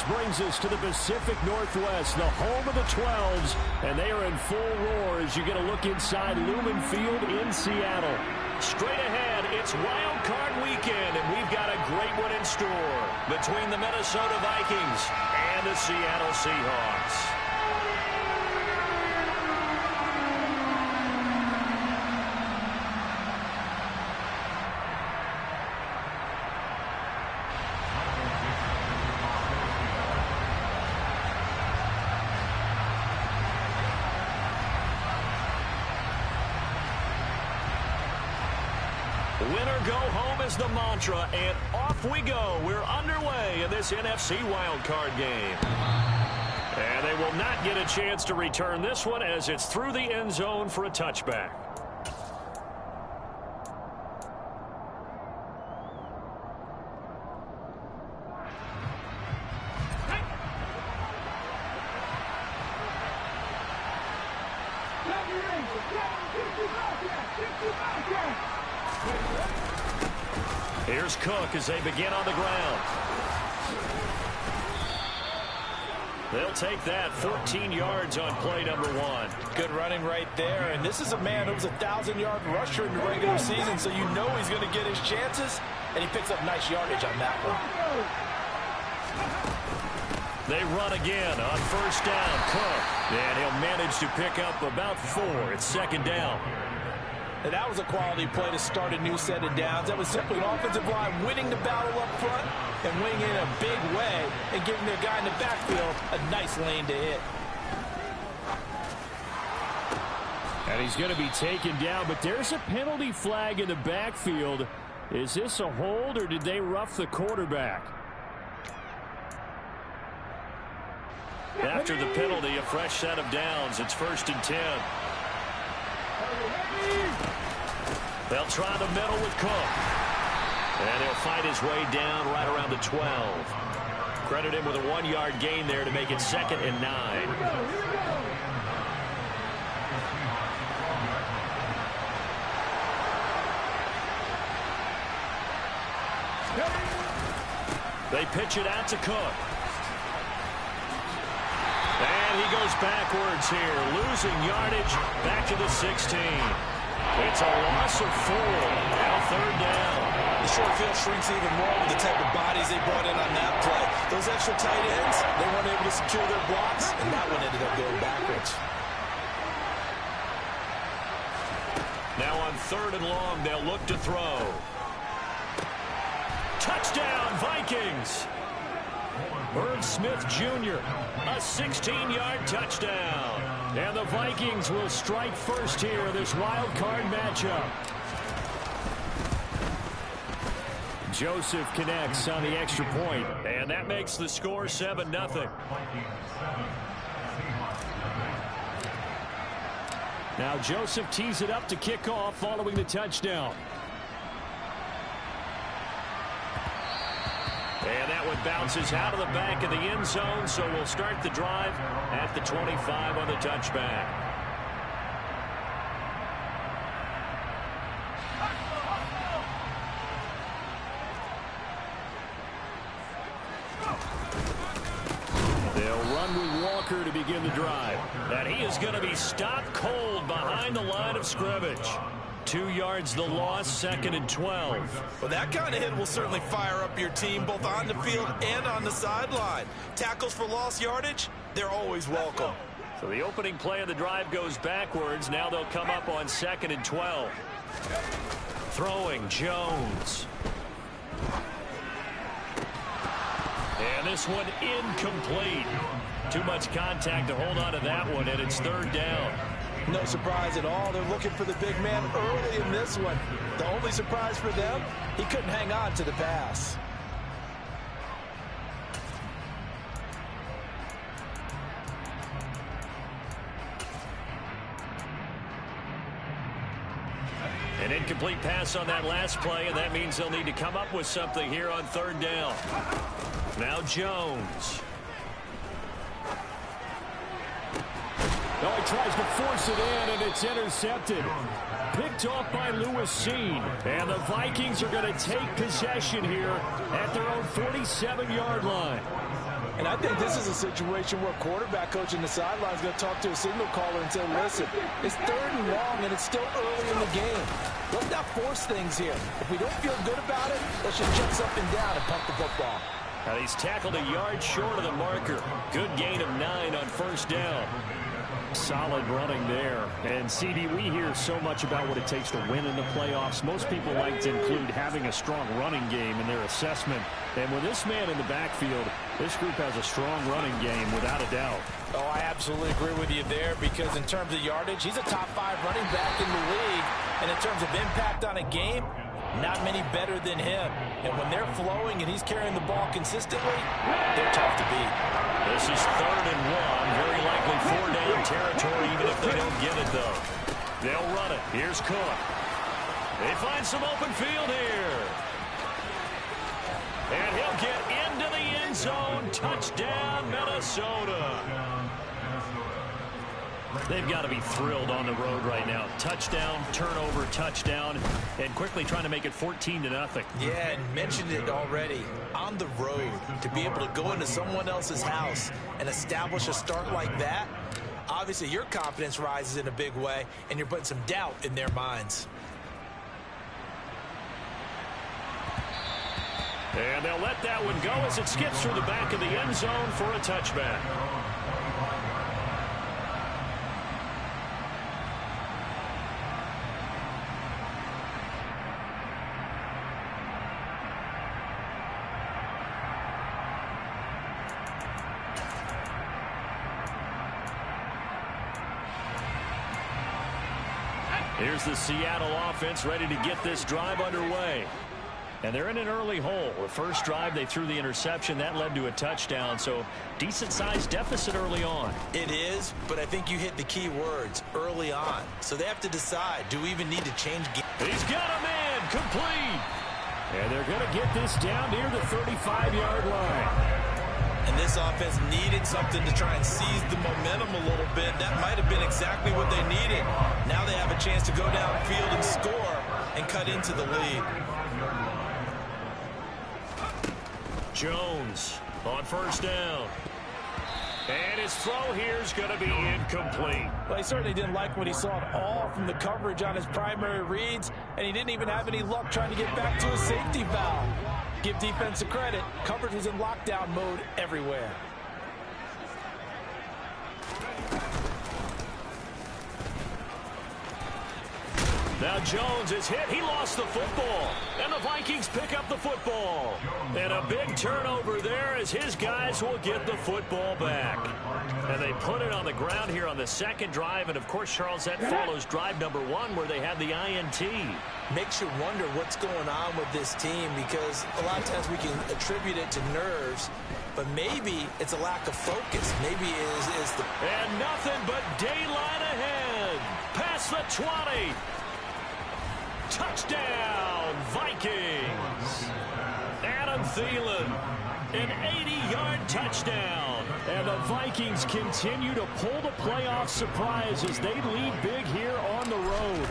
brings us to the Pacific Northwest, the home of the 12s, and they are in full roar as you get a look inside Lumen Field in Seattle. Straight ahead, it's Wild Card Weekend, and we've got a great one in store between the Minnesota Vikings and the Seattle Seahawks. Winner go home is the mantra, and off we go. We're underway in this NFC wildcard game. And they will not get a chance to return this one as it's through the end zone for a touchback. Here's Cook as they begin on the ground. They'll take that 14 yards on play number 1. Good running right there. And this is a man who was a 1,000-yard rusher in the regular season, so you know he's going to get his chances. And he picks up nice yardage on that one. They run again on first down. Cook. And he'll manage to pick up about 4. It's second down. And that was a quality play to start a new set of downs. That was simply an offensive line winning the battle up front and winning in a big way and giving their guy in the backfield a nice lane to hit. And he's going to be taken down, but there's a penalty flag in the backfield. Is this a hold, or did they rough the quarterback? After the penalty, a fresh set of downs. It's 1st and 10. They'll try the middle with Cook. And he'll fight his way down right around the 12. Credit him with a 1-yard gain there to make it 2nd and 9. They pitch it out to Cook. And he goes backwards here, losing yardage back to the 16. It's a loss of 4. Now 3rd down. The short field shrinks even more with the type of bodies they brought in on that play. Those extra tight ends, they weren't able to secure their blocks, and that one ended up going backwards. Now on 3rd and long, they'll look to throw. Touchdown, Vikings! Herb Smith Jr., a 16-yard touchdown. And the Vikings will strike first here, this wild card matchup. Joseph connects on the extra point, and that makes the score 7-0. Now Joseph tees it up to kick off following the touchdown. And that one bounces out of the back of the end zone, so we'll start the drive at the 25 on the touchback. They'll run with Walker to begin the drive. And he is going to be stopped cold behind the line of scrimmage. 2 yards the loss, 2nd and 12. Well, that kind of hit will certainly fire up your team both on the field and on the sideline. Tackles for lost yardage, they're always welcome. So the opening play of the drive goes backwards. Now they'll come up on 2nd and 12. Throwing Jones. And this one incomplete. Too much contact to hold on to that one, and it's 3rd down. No surprise at all. They're looking for the big man early in this one. The only surprise for them, he couldn't hang on to the pass. An incomplete pass on that last play, and that means they'll need to come up with something here on 3rd down. Now Jones. Oh, he tries to force it in, and it's intercepted. Picked off by Lewis Seen. And the Vikings are going to take possession here at their own 47-yard line. And I think this is a situation where quarterback coach in the sideline is going to talk to a signal caller and say, listen, it's 3rd and long, and it's still early in the game. Let's not force things here. If we don't feel good about it, let's just jump up and down and pump the football. Now he's tackled a yard short of the marker. Good gain of 9 on 1st down. Solid running there. And CD, we hear so much about what it takes to win in the playoffs. Most people like to include having a strong running game in their assessment. And with this man in the backfield, this group has a strong running game without a doubt. Oh, I absolutely agree with you there, because in terms of yardage, he's a top 5 running back in the league. And in terms of impact on a game, not many better than him. And when they're flowing and he's carrying the ball consistently, they're tough to beat. This is 3rd and 1. Very likely 4-down territory, even if they don't get it, though. They'll run it. Here's Cook. They find some open field here. And he'll get into the end zone. Touchdown, Minnesota. They've got to be thrilled on the road right now. Touchdown, turnover, touchdown, and quickly trying to make it 14-0. Yeah, and mentioned it already. On the road, to be able to go into someone else's house and establish a start like that, obviously your confidence rises in a big way, and you're putting some doubt in their minds. And they'll let that one go as it skips through the back of the end zone for a touchback. Here's the Seattle offense ready to get this drive underway. And they're in an early hole. The first drive, they threw the interception. That led to a touchdown, so decent-sized deficit early on. It is, but I think you hit the key words, early on. So they have to decide, do we even need to change game? He's got a man, complete. And they're going to get this down near the 35-yard line. And this offense needed something to try and seize the momentum a little bit. That might have been exactly what they needed. Now they have a chance to go downfield and score and cut into the lead. Jones on 1st down. And his throw here is going to be incomplete. Well, he certainly didn't like what he saw at all from the coverage on his primary reads, and he didn't even have any luck trying to get back to his safety valve. Give defensive credit. Coverage was in lockdown mode everywhere. Now Jones is hit. He lost the football. And the Vikings pick up the football. And a big turnover there as his guys will get the football back. And they put it on the ground here on the 2nd drive. And, of course, Charles, that follows drive number 1 where they had the INT. Makes you wonder what's going on with this team, because a lot of times we can attribute it to nerves, but maybe it's a lack of focus. Maybe it is the... And nothing but daylight ahead. Past the 20. Touchdown, Vikings. Adam Thielen, an 80-yard touchdown. And the Vikings continue to pull the playoff surprise as they lead big here on the road.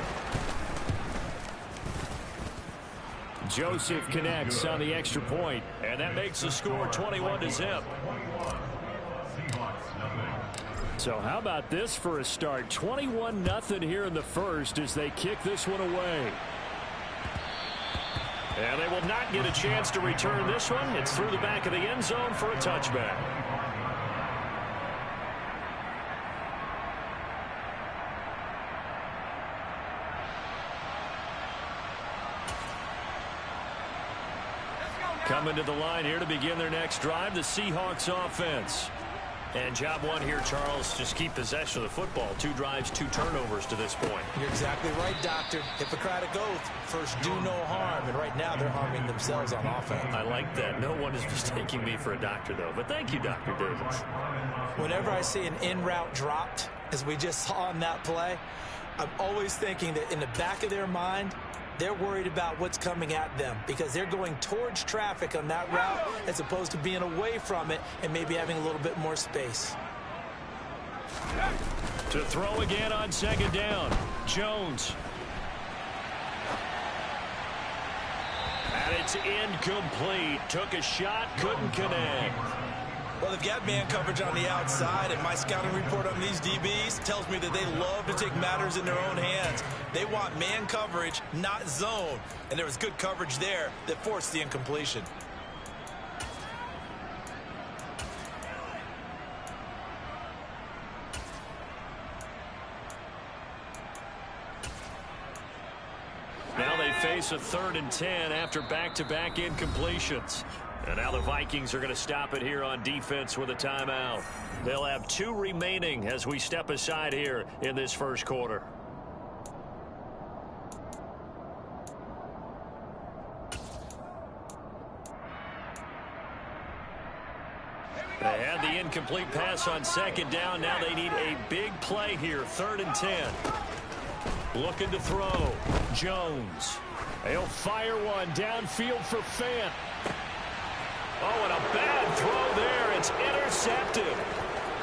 Joseph connects on the extra point, and that makes the score 21-0. So how about this for a start? 21-0 here in the first as they kick this one away. And they will not get a chance to return this one. It's through the back of the end zone for a touchback. Coming to the line here to begin their next drive, the Seahawks offense. And job 1 here, Charles, just keep possession of the football. 2 drives, 2 turnovers to this point. You're exactly right, Doctor. Hippocratic oath. First, do no harm. And right now, they're harming themselves on offense. I like that. No one is mistaking me for a doctor, though. But thank you, Dr. Davis. Whenever I see an in-route dropped, as we just saw on that play, I'm always thinking that in the back of their mind, they're worried about what's coming at them because they're going towards traffic on that route as opposed to being away from it and maybe having a little bit more space. To throw again on 2nd down, Jones. And it's incomplete. Took a shot, couldn't connect. Well, they've got man coverage on the outside, and my scouting report on these DBs tells me that they love to take matters in their own hands. They want man coverage, not zone. And there was good coverage there that forced the incompletion. Now they face a 3rd and 10 after back-to-back incompletions. And now the Vikings are going to stop it here on defense with a timeout. They'll have 2 remaining as we step aside here in this first quarter. They had the incomplete pass on 2nd down. Now they need a big play here, 3rd and 10. Looking to throw. Jones. They'll fire one downfield for Fant. Oh, and a bad throw there. It's intercepted.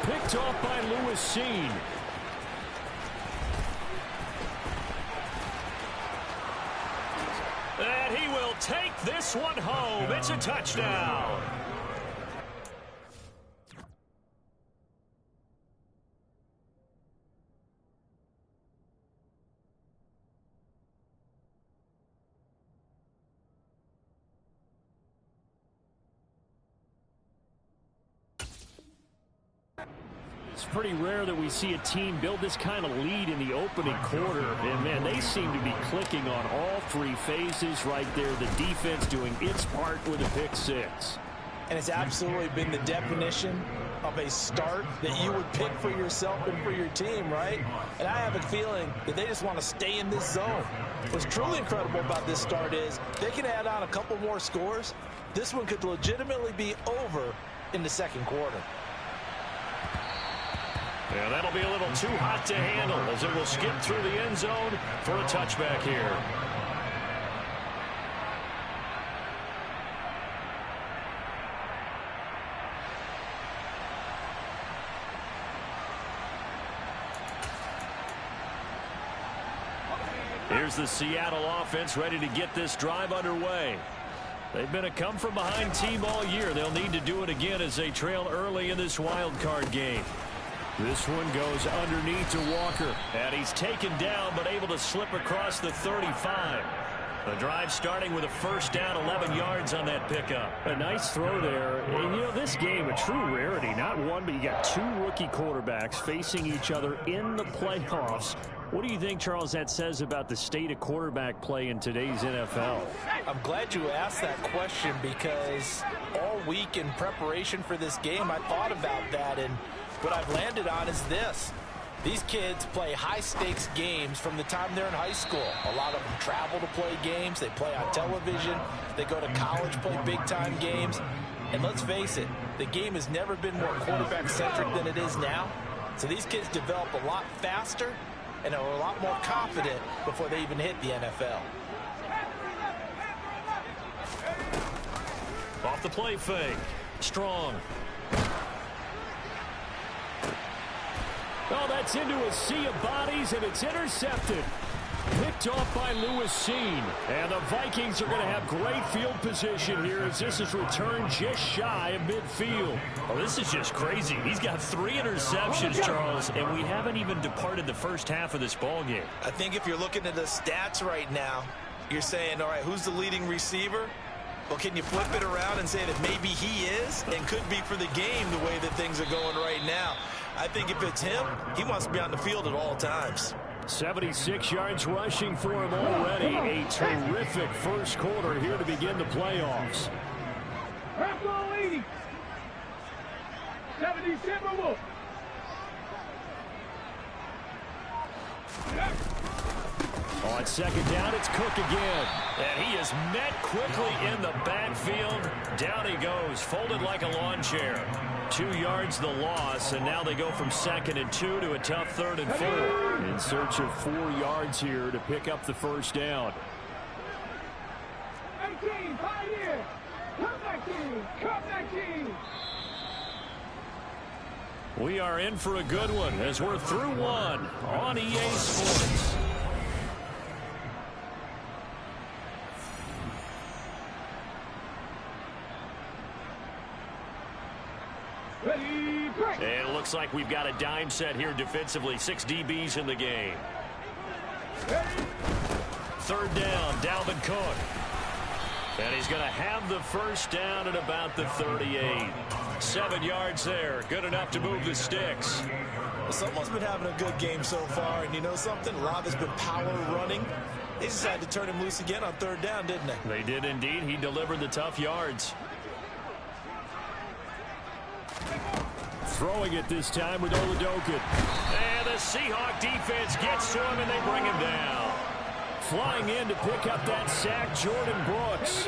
Picked off by Lewis Seen. And he will take this one home. It's a touchdown. It's pretty rare that we see a team build this kind of lead in the opening quarter. And, man, they seem to be clicking on all 3 phases right there. The defense doing its part with a pick 6. And it's absolutely been the definition of a start that you would pick for yourself and for your team, right? And I have a feeling that they just want to stay in this zone. What's truly incredible about this start is they can add on a couple more scores. This one could legitimately be over in the second quarter. Yeah, that'll be a little too hot to handle as it will skip through the end zone for a touchback here. Here's the Seattle offense ready to get this drive underway. They've been a come-from-behind team all year. They'll need to do it again as they trail early in this wild card game. This one goes underneath to Walker. And he's taken down but able to slip across the 35. The drive starting with a 1st down, 11 yards on that pickup. A nice throw there. And, you know, this game, a true rarity. Not one, but you got 2 rookie quarterbacks facing each other in the playoffs. What do you think, Charles, that says about the state of quarterback play in today's NFL? I'm glad you asked that question because all week in preparation for this game, I thought about that, and what I've landed on is this. These kids play high-stakes games from the time they're in high school. A lot of them travel to play games. They play on television. They go to college, play big-time games. And let's face it, the game has never been more quarterback-centric than it is now. So these kids develop a lot faster and are a lot more confident before they even hit the NFL. Off the play fake. Strong. Oh, that's into a sea of bodies, and it's intercepted. Picked off by Lewis Seen. And the Vikings are going to have great field position here as this is returned just shy of midfield. Oh, this is just crazy. He's got 3 interceptions, Charles, and we haven't even departed the first half of this ball game. I think if you're looking at the stats right now, you're saying, all right, who's the leading receiver? Well, can you flip it around and say that maybe he is and could be for the game the way that things are going right now? I think if it's him, he wants to be on the field at all times. 76 yards rushing for him already. A terrific first quarter here to begin the playoffs. 77 Wolf. On 2nd down, it's Cook again. And he is met quickly in the backfield. Down he goes, folded like a lawn chair. 2 yards the loss, and now they go from 2nd and 2 to a tough 3rd and 4. In search of 4 yards here to pick up the first down. 18, Pioneer. Come back team. Come back team. We are in for a good one as we're through one on EA Sports. And it looks like we've got a dime set here defensively. 6 DBs in the game. Third down, Dalvin Cook. And he's going to have the first down at about the 38. 7 yards there. Good enough to move the sticks. Well, someone's been having a good game so far. And you know something? A lot has been power running. They decided to turn him loose again on third down, didn't they? They did indeed. He delivered the tough yards. Throwing it this time with Oladokin. And the Seahawk defense gets to him, and they bring him down. Flying in to pick up that sack, Jordan Brooks.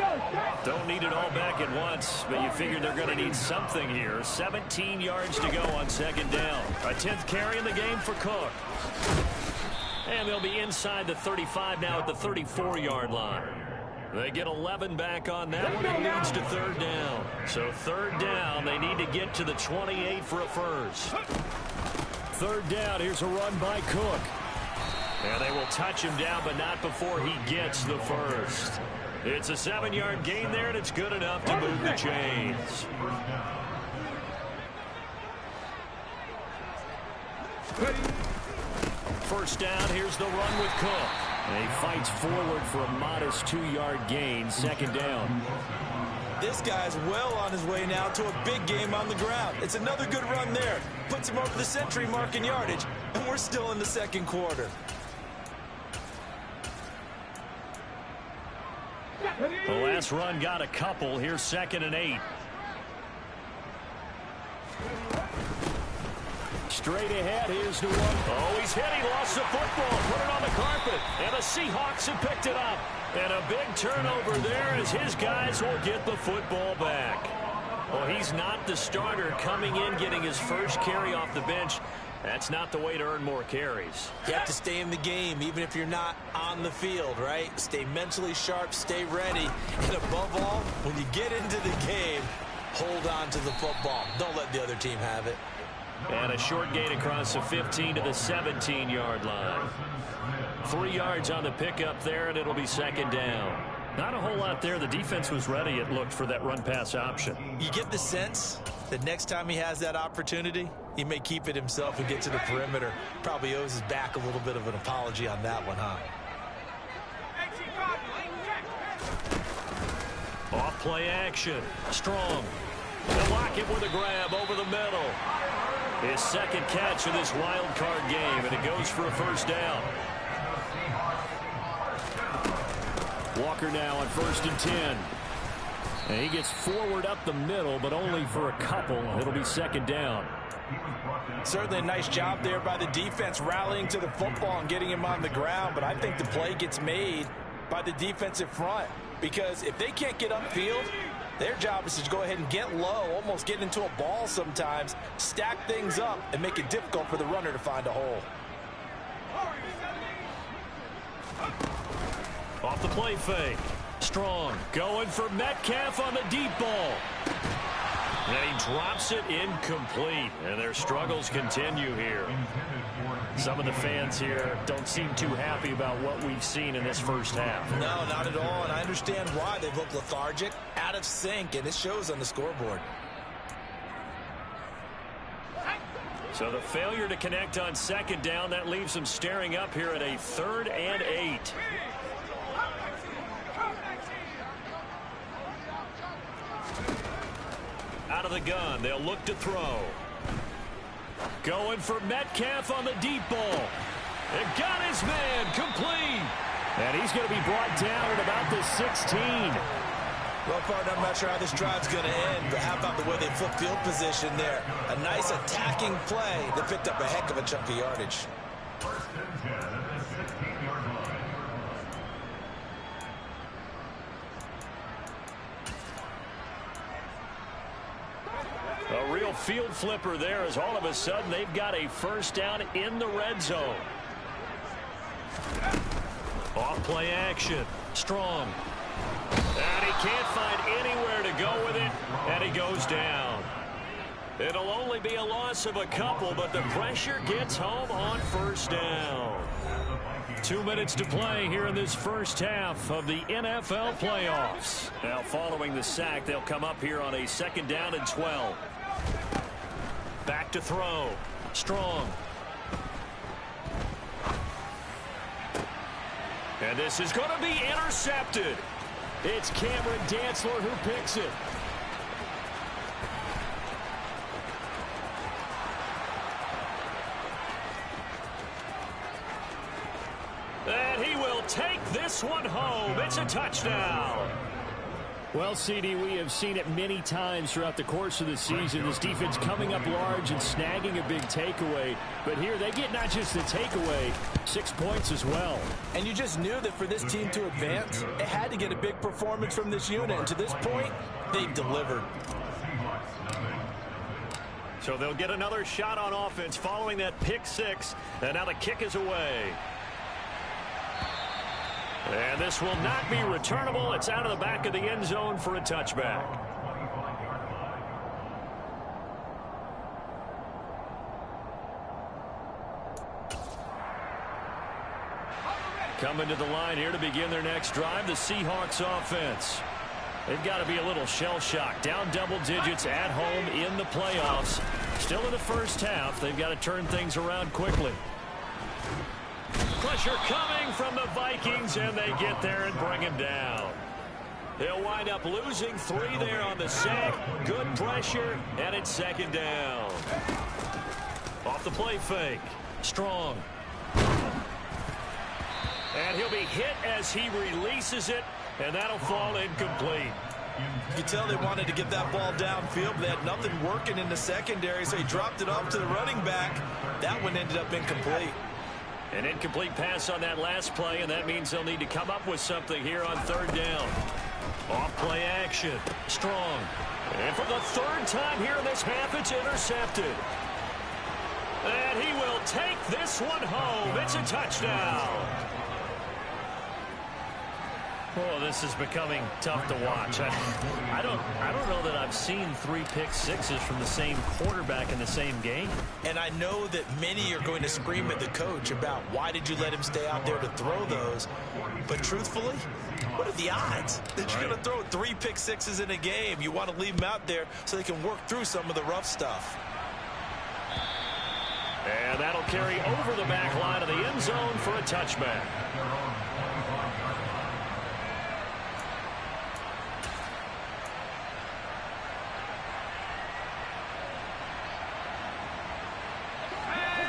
Don't need it all back at once, but you figure they're going to need something here. 17 yards to go on second down. A 10th carry in the game for Cook. And they'll be inside the 35 now at the 34-yard line. They get 11 back on that one. It leads to third down. So third down, they need to get to the 28 for a first. Third down, here's a run by Cook. And they will touch him down, but not before he gets the first. It's a 7-yard gain there, and it's good enough to move the chains. First down, here's the run with Cook. And he fights forward for a modest 2-yard gain, second down. This guy's well on his way now to a big game on the ground. It's another good run there. Puts him over the century mark in yardage, and we're still in the second quarter. The last run got a couple. Here's 2nd and 8. Straight ahead, here's the one. Oh, he's hit. He lost the football. Put it on the carpet. And the Seahawks have picked it up. And a big turnover there as his guys will get the football back. Well, he's not the starter coming in, getting his first carry off the bench. That's not the way to earn more carries. You have to stay in the game, even if you're not on the field, right? Stay mentally sharp, stay ready. And above all, when you get into the game, hold on to the football. Don't let the other team have it. And a short gain across the 15 to the 17-yard line. 3 yards on the pickup there, and it'll be second down. Not a whole lot there. The defense was ready, it looked, for that run-pass option. You get the sense that next time he has that opportunity, he may keep it himself and get to the perimeter. Probably owes his back a little bit of an apology on that one, huh? Off play action. Strong. They'll lock it with a grab over the middle. His second catch of this wild card game, and it goes for a first down. Walker now on 1st and 10. And he gets forward up the middle, but only for a couple. It'll be second down. Certainly a nice job there by the defense rallying to the football and getting him on the ground, but I think the play gets made by the defensive front, because if they can't get upfield, their job is to go ahead and get low, almost get into a ball sometimes, stack things up, and make it difficult for the runner to find a hole. Off the play fake. Strong going for Metcalf on the deep ball. And he drops it incomplete. And their struggles continue here. Some of the fans here don't seem too happy about what we've seen in this first half. No, not at all. And I understand why. They've looked lethargic, out of sync, and it shows on the scoreboard. So the failure to connect on second down, that leaves them staring up here at a 3rd and 8. Out of the gun, they'll look to throw. Going for Metcalf on the deep ball. And got his man complete. And he's going to be brought down at about the 16. Well, partner, I'm not sure how this drive's going to end, but how about the way they flip field position there? A nice attacking play that picked up a heck of a chunk of yardage. A real field flipper there, as all of a sudden they've got a first down in the red zone. Off play action. Strong. And he can't find anywhere to go with it, and he goes down. It'll only be a loss of a couple, but the pressure gets home on first down. 2 minutes to play here in this first half of the NFL playoffs. Now, following the sack, they'll come up here on a 2nd down and 12. Back to throw. Strong. And this is going to be intercepted. It's Cameron Dantzler who picks it. And he will take this one home. It's a touchdown. Well, CD, we have seen it many times throughout the course of the season. This defense coming up large and snagging a big takeaway. But here they get not just the takeaway, 6 points as well. And you just knew that for this team to advance, it had to get a big performance from this unit. And to this point, they've delivered. So they'll get another shot on offense following that pick six. And now the kick is away. And this will not be returnable. It's out of the back of the end zone for a touchback. Coming to the line here to begin their next drive, the Seahawks offense. They've got to be a little shell-shocked. Down double digits at home in the playoffs. Still in the first half. They've got to turn things around quickly. Pressure coming from the Vikings, and they get there and bring him down. They'll wind up losing 3 there on the sack. Good pressure, and it's second down. Off the play fake. Strong. And he'll be hit as he releases it, and that'll fall incomplete. You can tell they wanted to get that ball downfield, but they had nothing working in the secondary, so he dropped it off to the running back. That one ended up incomplete. An incomplete pass on that last play, and that means they'll need to come up with something here on third down. Off play action. Strong. And for the third time here in this half, it's intercepted. And he will take this one home. It's a touchdown. Oh, this is becoming tough to watch. I don't know that I've seen 3 pick sixes from the same quarterback in the same game. And I know that many are going to scream at the coach about why did you let him stay out there to throw those. But truthfully, what are the odds that you're going to throw 3 pick sixes in a game? You want to leave them out there so they can work through some of the rough stuff. And that'll carry over the back line of the end zone for a touchback.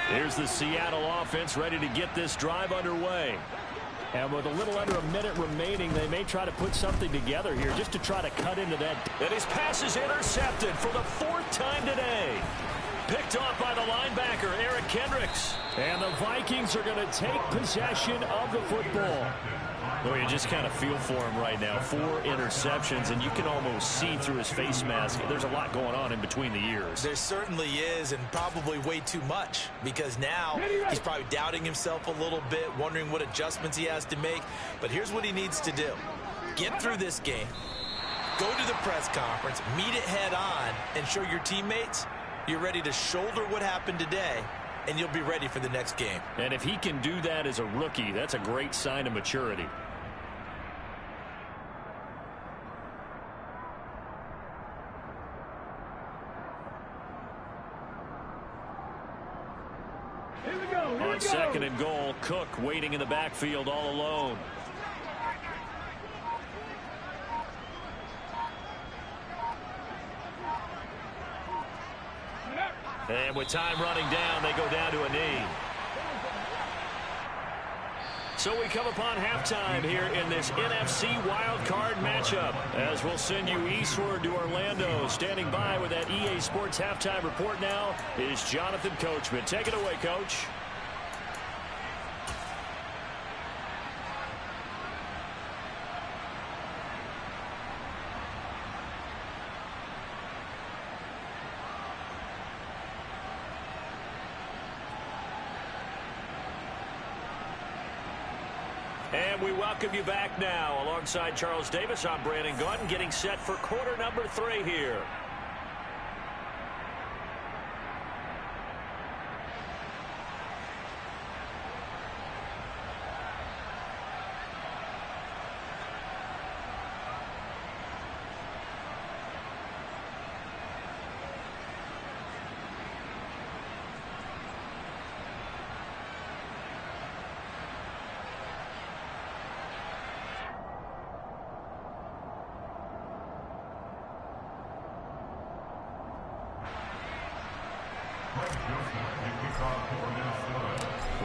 Here's the Seattle offense ready to get this drive underway. And with a little under a minute remaining, they may try to put something together here just to try to cut into that. And his pass is intercepted for the 4th time today. Picked off by the linebacker, Eric Kendricks. And the Vikings are going to take possession of the football. Well, you just kind of feel for him right now. 4 interceptions, and you can almost see through his face mask. There's a lot going on in between the ears. There certainly is, and probably way too much, because now he's probably doubting himself a little bit, wondering what adjustments he has to make. But here's what he needs to do. Get through this game. Go to the press conference, meet it head on, and show your teammates you're ready to shoulder what happened today, and you'll be ready for the next game. And if he can do that as a rookie, that's a great sign of maturity. On second and goal, Cook waiting in the backfield all alone. And with time running down, they go down to a knee. So we come upon halftime here in this NFC wildcard matchup, as we'll send you eastward to Orlando. Standing by with that EA Sports halftime report now is Jonathan Coachman. Take it away, Coach. And we welcome you back now. Alongside Charles Davis, I'm Brandon Gaudin, getting set for quarter number 3 here.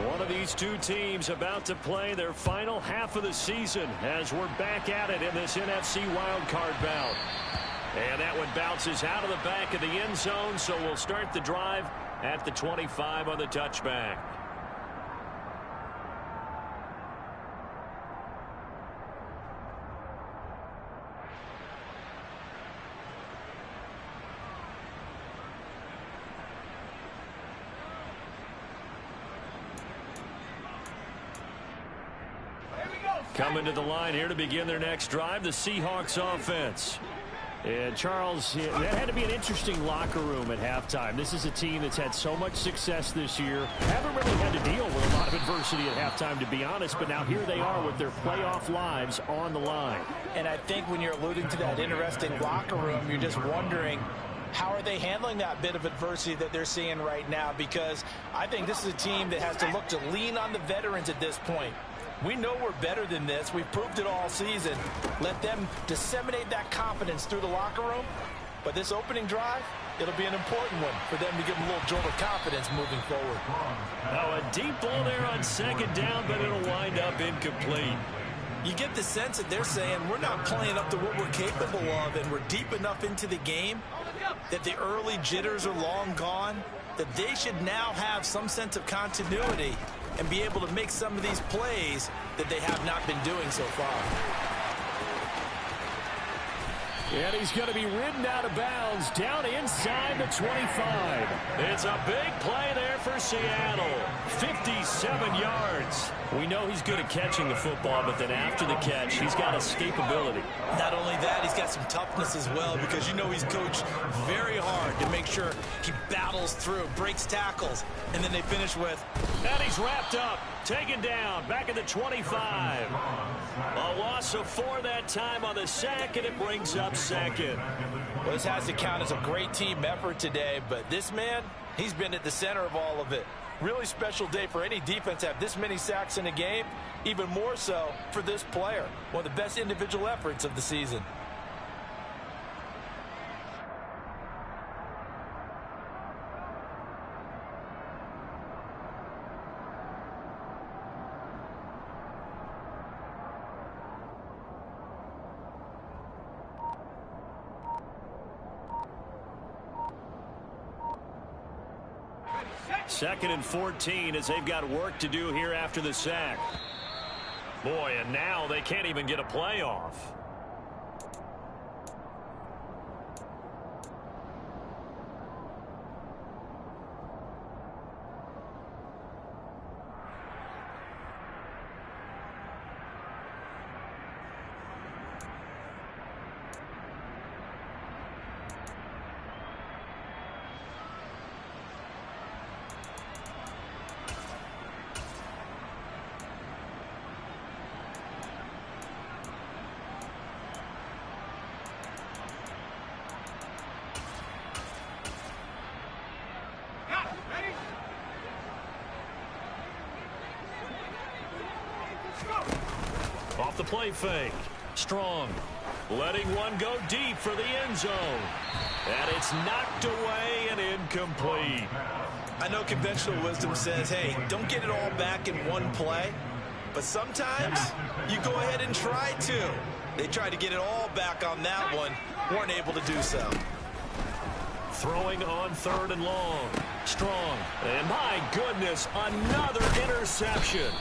One of these two teams about to play their final half of the season as we're back at it in this NFC wildcard bout. And that one bounces out of the back of the end zone, so we'll start the drive at the 25 on the touchback. Coming to the line here to begin their next drive, the Seahawks offense. And Charles, that had to be an interesting locker room at halftime. This is a team that's had so much success this year. Haven't really had to deal with a lot of adversity at halftime, to be honest, but now here they are with their playoff lives on the line. And I think when you're alluding to that interesting locker room, you're just wondering, how are they handling that bit of adversity that they're seeing right now? Because I think this is a team that has to look to lean on the veterans at this point. We know we're better than this. We've proved it all season. Let them disseminate that confidence through the locker room. But this opening drive, it'll be an important one for them to give them a little jolt of confidence moving forward. Now a deep ball there on second down, but it'll wind up incomplete. You get the sense that they're saying we're not playing up to what we're capable of, and we're deep enough into the game that the early jitters are long gone, that they should now have some sense of continuity and be able to make some of these plays that they have not been doing so far. And he's going to be ridden out of bounds down inside the 25. It's a big play there for Seattle. 57 yards. We know he's good at catching the football, but then after the catch, he's got escapability. Not only that, he's got some toughness as well, because you know he's coached very hard to make sure he battles through, breaks tackles, and then they finish with... And he's wrapped up, taken down, back at the 25. A loss of 4 that time on the sack, and it brings up second. Well, this has to count as a great team effort today, but this man, he's been at the center of all of it. Really special day for any defense to have this many sacks in a game, even more so for this player. One of the best individual efforts of the season. Second and 14 as they've got work to do here after the sack. Boy, and now they can't even get a playoff. Off the play fake. Strong. Letting one go deep for the end zone. And it's knocked away and incomplete. I know conventional wisdom says, hey, don't get it all back in one play. But sometimes you go ahead and try to. They tried to get it all back on that one. Weren't able to do so. Throwing on 3rd and long. Strong. And my goodness, another interception.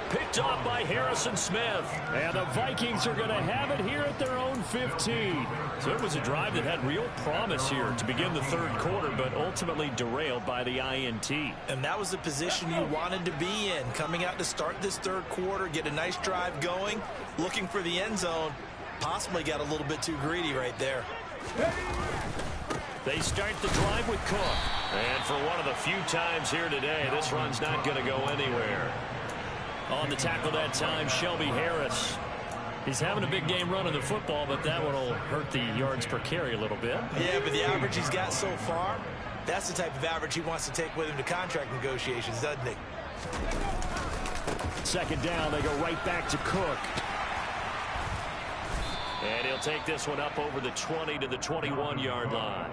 Picked off by Harrison Smith. And the Vikings are going to have it here at their own 15. So it was a drive that had real promise here to begin the 3rd quarter, but ultimately derailed by the INT. And that was the position you wanted to be in. Coming out to start this 3rd quarter, get a nice drive going, looking for the end zone. Possibly got a little bit too greedy right there. They start the drive with Cook. And for one of the few times here today, this run's not going to go anywhere. On the tackle that time, Shelby Harris. He's having a big game running the football, but that one will hurt the yards per carry a little bit. Yeah, but the average he's got so far, that's the type of average he wants to take with him to contract negotiations, doesn't he? Second down, they go right back to Cook. And he'll take this one up over the 20 to the 21-yard line.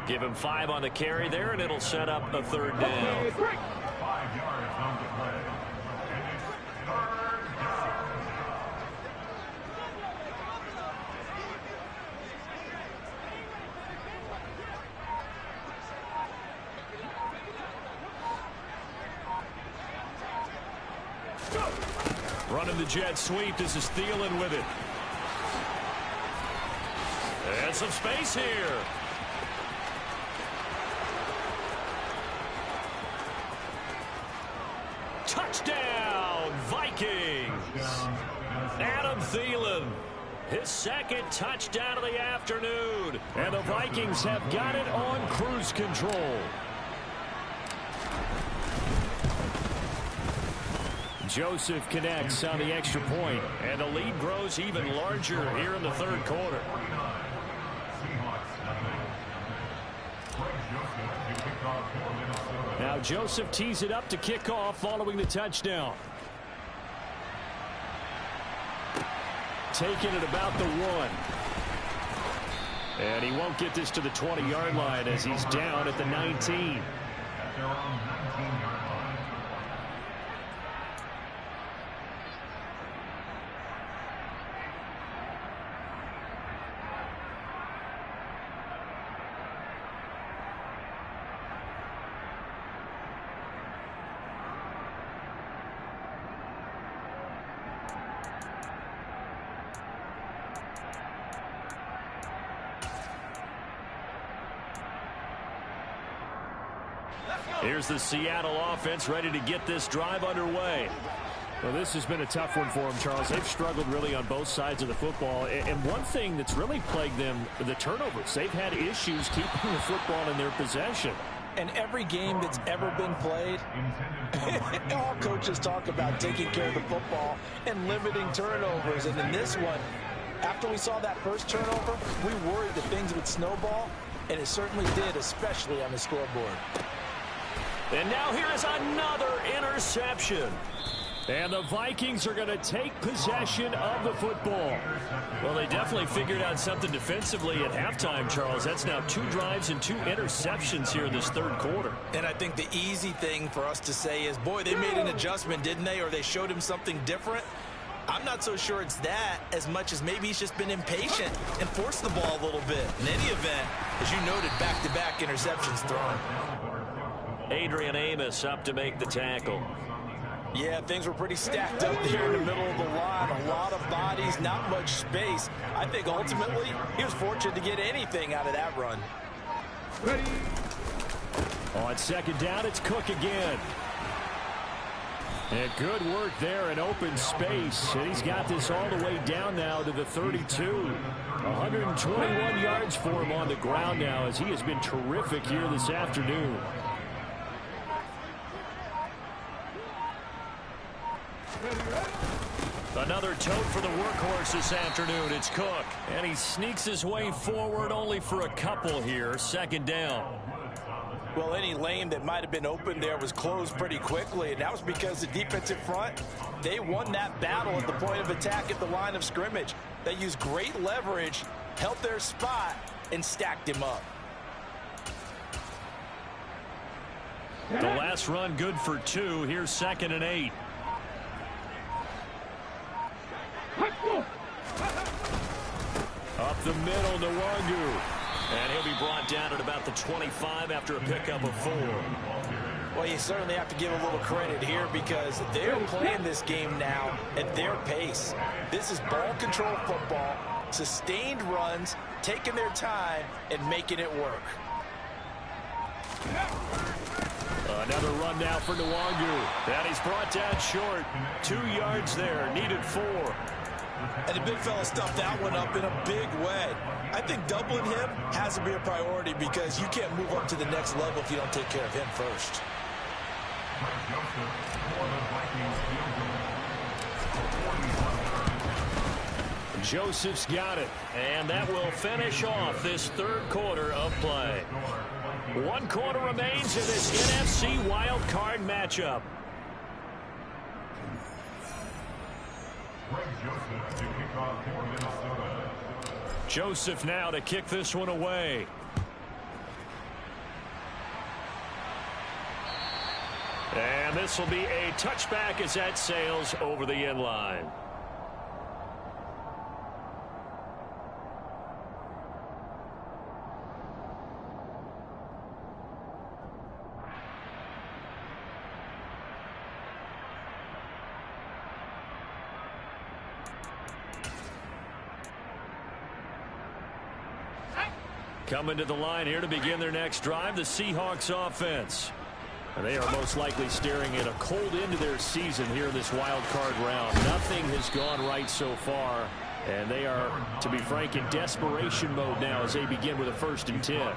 Give him 5 on the carry there, and it'll set up a third down. 5 yards on the play. And it's third down. Running the jet sweep. This is Thielen with it. And some space here. Touchdown, Vikings. Adam Thielen, his second touchdown of the afternoon. And the Vikings have got it on cruise control. Joseph connects on the extra point, and the lead grows even larger here in the third quarter. Now Joseph tees it up to kick off following the touchdown. Taking it about the 1. And he won't get this to the 20-yard line as he's down at the 19. Here's the Seattle offense ready to get this drive underway. Well, this has been a tough one for them, Charles. They've struggled really on both sides of the football. And one thing that's really plagued them, the turnovers. They've had issues keeping the football in their possession. And every game that's ever been played, all coaches talk about taking care of the football and limiting turnovers. And in this one, after we saw that first turnover, we worried that things would snowball, and it certainly did, especially on the scoreboard. And now here is another interception. And the Vikings are going to take possession of the football. Well, they definitely figured out something defensively at halftime, Charles. That's now 2 drives and 2 interceptions here in this third quarter. And I think the easy thing for us to say is, boy, they made an adjustment, didn't they? Or they showed him something different. I'm not so sure it's that as much as maybe he's just been impatient and forced the ball a little bit. In any event, as you noted, back-to-back interceptions thrown. Adrian Amos up to make the tackle. Yeah, things were pretty stacked up there in the middle of the line. A lot of bodies, not much space. I think ultimately he was fortunate to get anything out of that run. On second down, it's Cook again. And good work there in open space. And he's got this all the way down now to the 32. 121 yards for him on the ground now as he has been terrific here this afternoon. Another tote for the workhorse this afternoon. It's Cook. And he sneaks his way forward only for a couple here. Second down. Well, any lane that might have been open there was closed pretty quickly, and that was because the defensive front, they won that battle at the point of attack at the line of scrimmage. They used great leverage, held their spot, and stacked him up. The last run good for 2. Here's 2nd and 8. Up the middle, Nwangu. And he'll be brought down at about the 25 after a pickup of 4. Well, you certainly have to give a little credit here because they're playing this game now at their pace. This is ball control football, sustained runs, taking their time, and making it work. Another run now for Nwangu. And he's brought down short. 2 yards there, needed 4. And the big fella stuffed that one up in a big way. I think doubling him has to be a priority because you can't move up to the next level if you don't take care of him first. Joseph's got it. And that will finish off this third quarter of play. 1 quarter remains in this NFC wild card matchup. Joseph now to kick this one away. And this will be a touchback as that sails over the end line. Coming to the line here to begin their next drive, the Seahawks offense. And they are most likely staring at a cold end to their season here in this wild card round. Nothing has gone right so far, and they are, to be frank, in desperation mode now as they begin with a 1st and 10.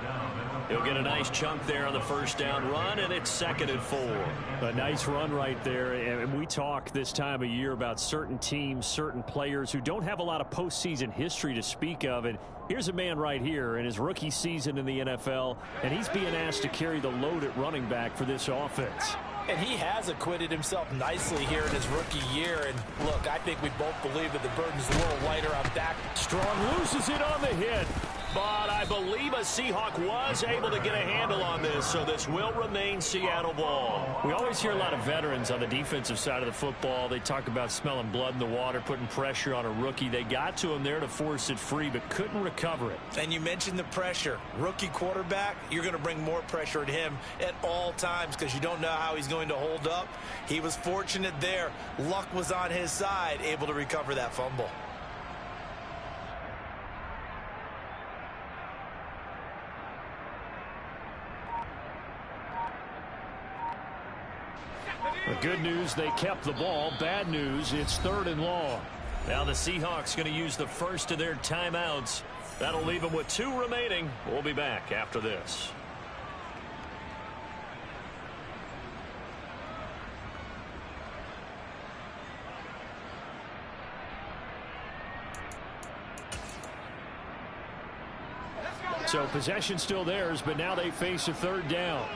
He'll get a nice chunk there on the first down run, and it's 2nd and 4. A nice run right there, and we talk this time of year about certain teams, certain players who don't have a lot of postseason history to speak of, and here's a man right here in his rookie season in the NFL, and he's being asked to carry the load at running back for this offense. And he has acquitted himself nicely here in his rookie year. And look, I think we both believe that the burden's a little lighter on Dak. Strong loses it on the hit. But I believe a Seahawk was able to get a handle on this, so this will remain Seattle ball. We always hear a lot of veterans on the defensive side of the football. They talk about smelling blood in the water, putting pressure on a rookie. They got to him there to force it free, but couldn't recover it. And you mentioned the pressure. Rookie quarterback, you're going to bring more pressure at him at all times because you don't know how he's going to hold up. He was fortunate there. Luck was on his side, able to recover that fumble. The good news, they kept the ball. Bad news, it's 3rd and long. Now the Seahawks going to use the first of their timeouts. That'll leave them with 2 remaining. We'll be back after this. So possession still theirs, but now they face a 3rd down.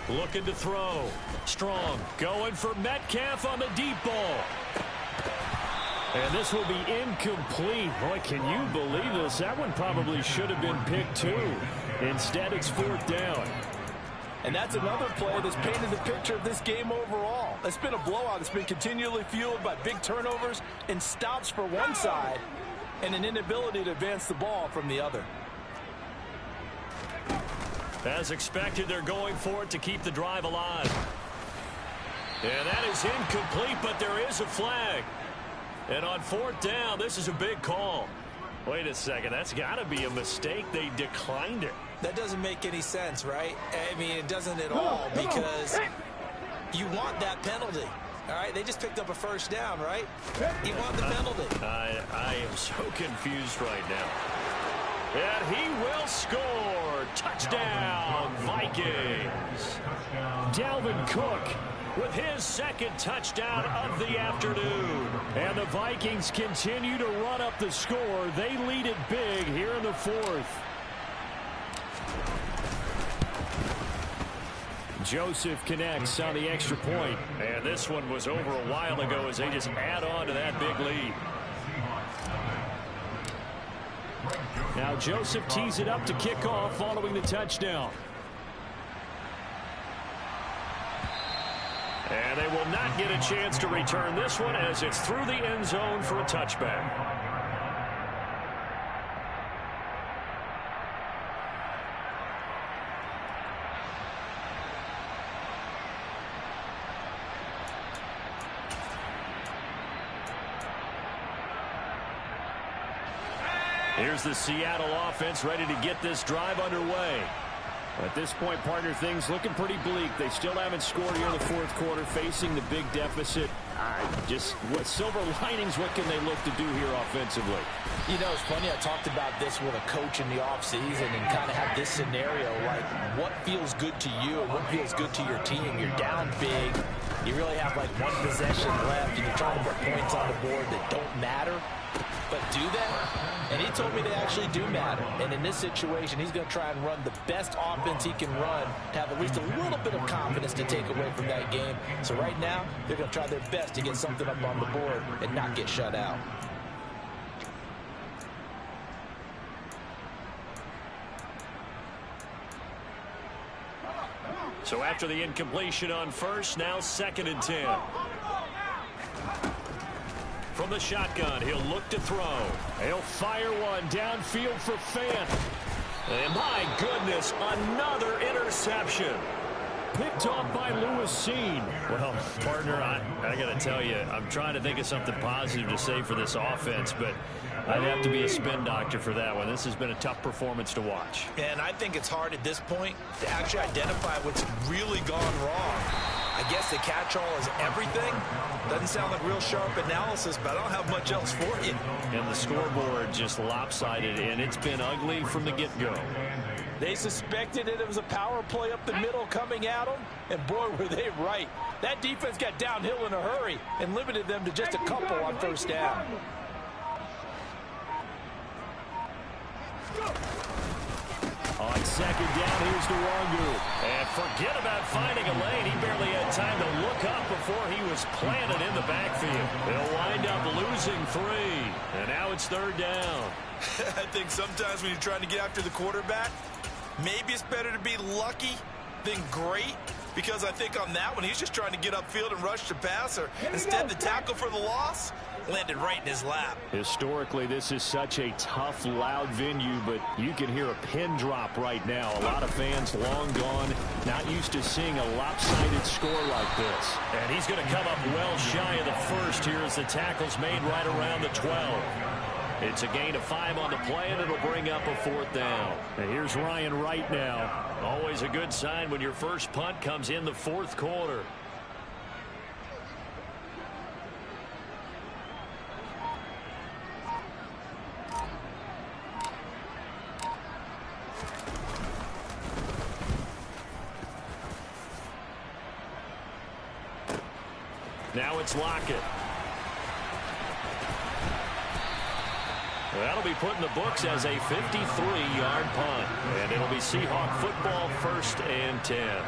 Looking to throw. Strong going for Metcalf on the deep ball. And this will be incomplete. Boy, can you believe this? That one probably should have been picked too. Instead, it's 4th down. And that's another play that's painted the picture of this game overall. It's been a blowout. It's been continually fueled by big turnovers and stops for one side and an inability to advance the ball from the other. As expected, they're going for it to keep the drive alive. And that is incomplete, but there is a flag. And on 4th down, this is a big call. Wait a second, that's got to be a mistake. They declined it. That doesn't make any sense, right? I mean, it doesn't at all because you want that penalty. All right, they just picked up a 1st down, right? You want the penalty. I am so confused right now. And he will score. Touchdown, Vikings. Dalvin Cook with his 2nd touchdown of the afternoon. And the Vikings continue to run up the score. They lead it big here in the 4th. Joseph connects on the extra point. And this one was over a while ago as they just add on to that big lead. Now Joseph tees it up to kick off following the touchdown. And they will not get a chance to return this one as it's through the end zone for a touchback. Here's the Seattle offense ready to get this drive underway. At this point, partner, things looking pretty bleak. They still haven't scored here in the 4th quarter, facing the big deficit. Just what silver linings, what can they look to do here offensively? You know, it's funny, I talked about this with a coach in the offseason and kind of had this scenario, like what feels good to you and what feels good to your team. You're down big. You really have like 1 possession left, and you're trying to put points on the board that don't matter. But do that? And he told me they actually do matter. And in this situation, he's going to try and run the best offense he can run to have at least a little bit of confidence to take away from that game. So right now, they're going to try their best to get something up on the board and not get shut out. So after the incompletion on first, now 2nd and 10. From the shotgun, he'll look to throw. He'll fire one downfield for Fant. And my goodness, another interception. Picked off by Lewis Seen. Well, partner, I got to tell you, I'm trying to think of something positive to say for this offense, but I'd have to be a spin doctor for that one. This has been a tough performance to watch. And I think it's hard at this point to actually identify what's really gone wrong. I guess the catch-all is everything. Doesn't sound like real sharp analysis, but I don't have much else for you. And the scoreboard just lopsided, and it's been ugly from the get-go. They suspected it was a power play up the middle coming at them, and boy, were they right. That defense got downhill in a hurry and limited them to just a couple on first down. On 2nd down, here's Nwangu. And forget about finding a lane. He barely had time to look up before he was planted in the backfield. They'll wind up losing 3. And now it's 3rd down. I think sometimes when you're trying to get after the quarterback, maybe it's better to be lucky than great, because I think on that one, he's just trying to get upfield and rush the passer. Instead, the tackle for the loss landed right in his lap. Historically, this is such a tough, loud venue, but you can hear a pin drop right now. A lot of fans long gone, not used to seeing a lopsided score like this. And he's going to come up well shy of the first here as the tackle's made right around the 12. It's a gain of 5 on the play, and it'll bring up a 4th down. And here's Ryan Wright now. Always a good sign when your first punt comes in the 4th quarter. Now it's Lockett. That'll be put in the books as a 53-yard punt. And it'll be Seahawk football, 1st and 10.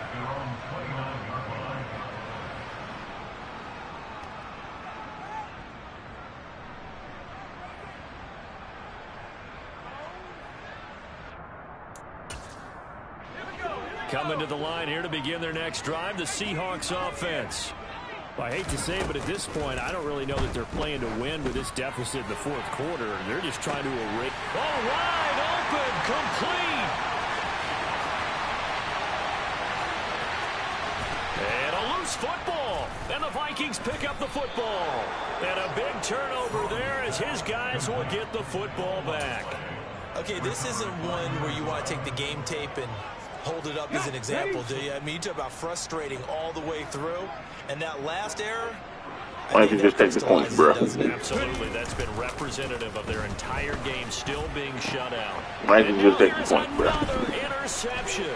Coming to the line here to begin their next drive, the Seahawks offense. Well, I hate to say it, but at this point, I don't really know that they're playing to win with this deficit in the 4th quarter. They're just trying to erase. Oh, wide open, complete. And a loose football. And the Vikings pick up the football. And a big turnover there as his guys will get the football back. Okay, this isn't one where you want to take the game tape and hold it up as an example, do you? I mean, you talk about frustrating all the way through. And that last error, Why don't you just take the points, bro? Absolutely. That's been representative of their entire game still being shut out. Why don't you just take the points, bro? Another interception.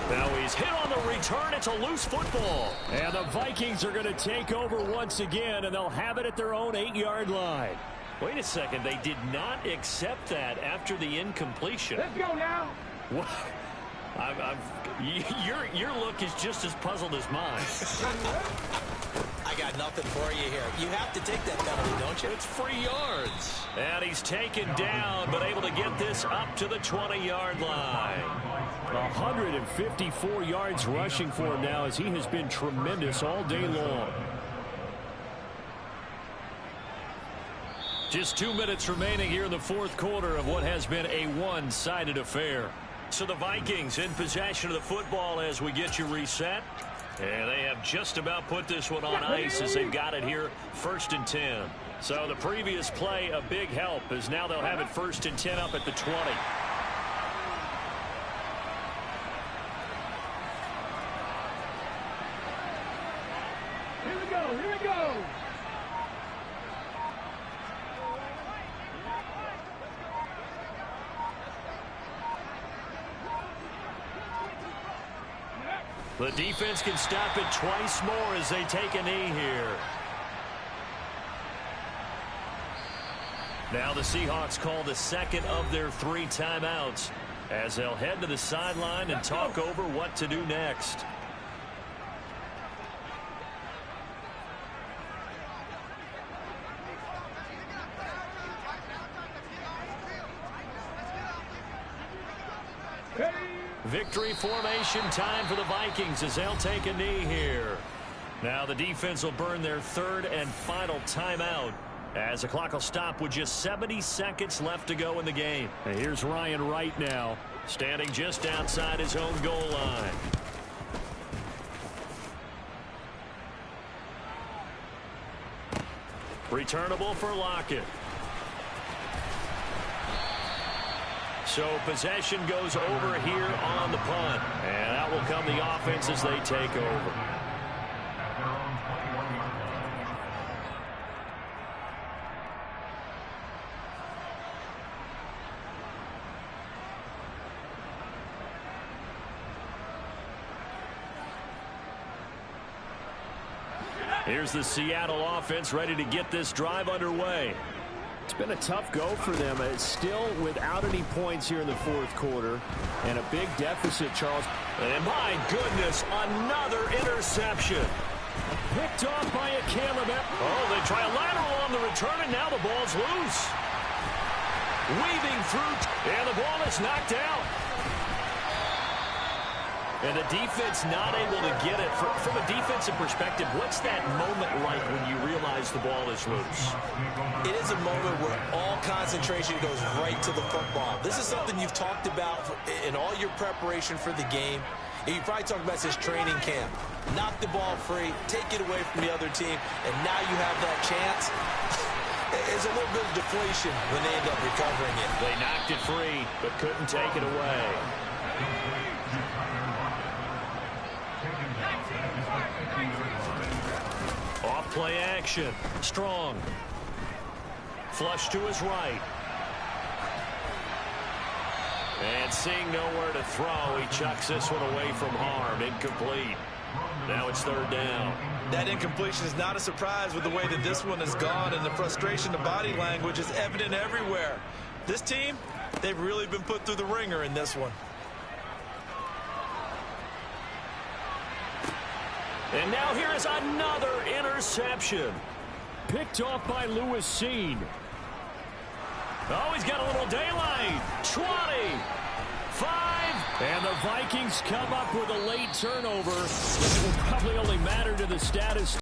Now he's hit on the return. It's a loose football. And the Vikings are going to take over once again, and they'll have it at their own 8-yard line. Wait a second. They did not accept that after the incompletion. Let's go now. What? Your look is just as puzzled as mine. I got nothing for you here. You have to take that penalty, don't you? It's free yards. And he's taken down, but able to get this up to the 20-yard line. 154 yards rushing for him now as he has been tremendous all day long. Just 2 minutes remaining here in the 4th quarter of what has been a one-sided affair. So the Vikings in possession of the football as we get you reset. And they have just about put this one on ice as they've got it here 1st and 10. So the previous play a big help as now they'll have it 1st and 10 up at the 20. Here we go. Here we go. The defense can stop it twice more as they take a knee here. Now the Seahawks call the 2nd of their 3 timeouts as they'll head to the sideline and talk over what to do next. Ready. Victory formation time for the Vikings as they'll take a knee here. Now the defense will burn their third and final timeout as the clock will stop with just 70 seconds left to go in the game. And here's Ryan Wright now, standing just outside his own goal line. Returnable for Lockett. So possession goes over here on the punt. And out will come the offense as they take over. Here's the Seattle offense ready to get this drive underway. It's been a tough go for them. It's still without any points here in the fourth quarter. And a big deficit, Charles. And my goodness, another interception. Picked off by a Caleb. Oh, they try a lateral on the return, and now the ball's loose. Weaving through, and the ball is knocked out. And the defense not able to get it. From a defensive perspective, what's that moment like when you realize the ball is loose? It is a moment where all concentration goes right to the football. This is something you've talked about in all your preparation for the game. And you probably talked about this training camp. Knock the ball free, take it away from the other team, and now you have that chance. There's a little bit of deflation when they end up recovering it. They knocked it free, but couldn't take it away. Off play action. Strong. Flush to his right. And seeing nowhere to throw, he chucks this one away from harm. Incomplete. Now it's third down. That incompletion is not a surprise with the way that this one has gone, and the frustration, the body language is evident everywhere. This team, they've really been put through the ringer in this one. And now here is another interception. Picked off by Lewis Seen. Oh, he's got a little daylight. 20. 5. And the Vikings come up with a late turnover. It will probably only matter to the status